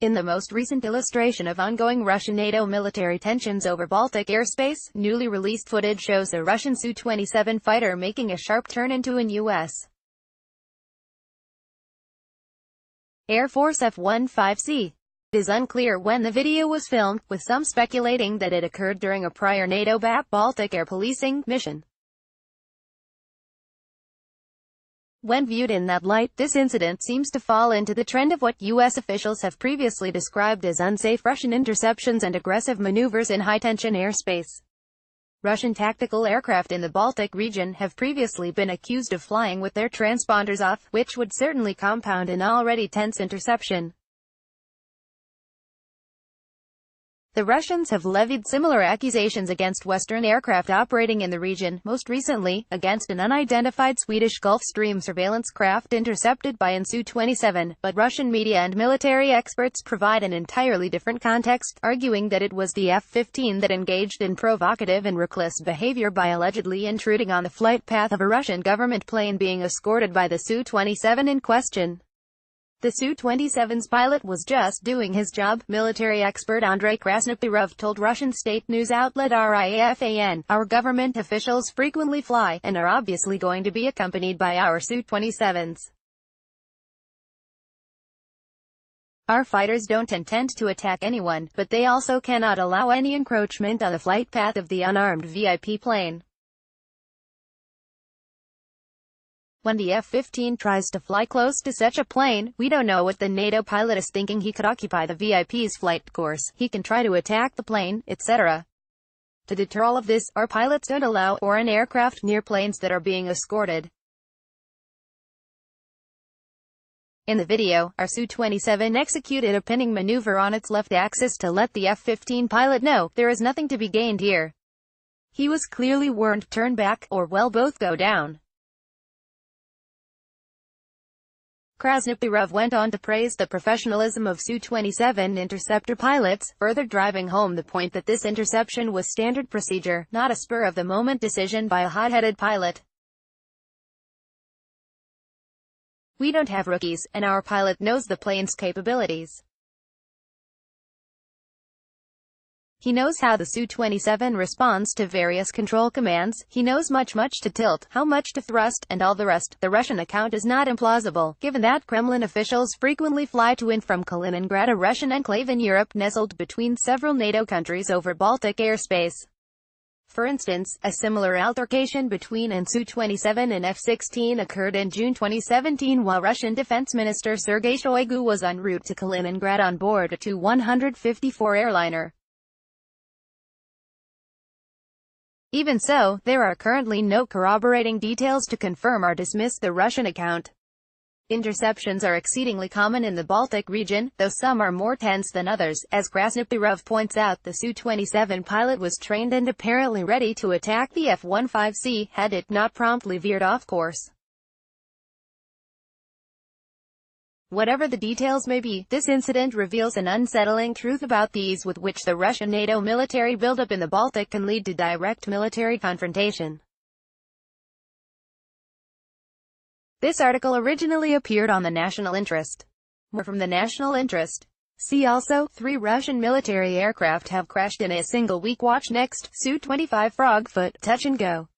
In the most recent illustration of ongoing Russia-NATO military tensions over Baltic airspace, newly released footage shows a Russian Su-27 fighter making a sharp turn into an U.S. Air Force F-15C. It is unclear when the video was filmed, with some speculating that it occurred during a prior NATO BAP Baltic Air Policing mission. When viewed in that light, this incident seems to fall into the trend of what U.S. officials have previously described as unsafe Russian interceptions and aggressive maneuvers in high-tension airspace. Russian tactical aircraft in the Baltic region have previously been accused of flying with their transponders off, which would certainly compound an already tense interception. The Russians have levied similar accusations against Western aircraft operating in the region, most recently, against an unidentified Swedish Gulf Stream surveillance craft intercepted by an Su-27, but Russian media and military experts provide an entirely different context, arguing that it was the F-15 that engaged in provocative and reckless behavior by allegedly intruding on the flight path of a Russian government plane being escorted by the Su-27 in question. The Su-27's pilot was just doing his job, military expert Andrei Krasnopirov told Russian state news outlet RIAFAN. Our government officials frequently fly, and are obviously going to be accompanied by our Su-27s. Our fighters don't intend to attack anyone, but they also cannot allow any encroachment on the flight path of the unarmed VIP plane. When the F-15 tries to fly close to such a plane, we don't know what the NATO pilot is thinking. He could occupy the VIP's flight course, he can try to attack the plane, etc. To deter all of this, our pilots don't allow foreign aircraft near planes that are being escorted. In the video, our Su-27 executed a pinning maneuver on its left axis to let the F-15 pilot know, there is nothing to be gained here. He was clearly warned, turn back, or well both go down. Krasnopirov went on to praise the professionalism of Su-27 interceptor pilots, further driving home the point that this interception was standard procedure, not a spur-of-the-moment decision by a hot-headed pilot. We don't have rookies, and our pilot knows the plane's capabilities. He knows how the Su-27 responds to various control commands, he knows much to tilt, how much to thrust, and all the rest. The Russian account is not implausible, given that Kremlin officials frequently fly to and from Kaliningrad, a Russian enclave in Europe nestled between several NATO countries over Baltic airspace. For instance, a similar altercation between an Su-27 and F-16 occurred in June 2017 while Russian Defense Minister Sergei Shoigu was en route to Kaliningrad on board a Tu-154 airliner. Even so, there are currently no corroborating details to confirm or dismiss the Russian account. Interceptions are exceedingly common in the Baltic region, though some are more tense than others. As Krasnopirov points out, the Su-27 pilot was trained and apparently ready to attack the F-15C, had it not promptly veered off course. Whatever the details may be, this incident reveals an unsettling truth about the ease with which the Russia-NATO military buildup in the Baltic can lead to direct military confrontation. This article originally appeared on the National Interest. More from the National Interest. See also, 3 Russian military aircraft have crashed in a single week. Watch next, Su-25 Frogfoot, Touch and Go.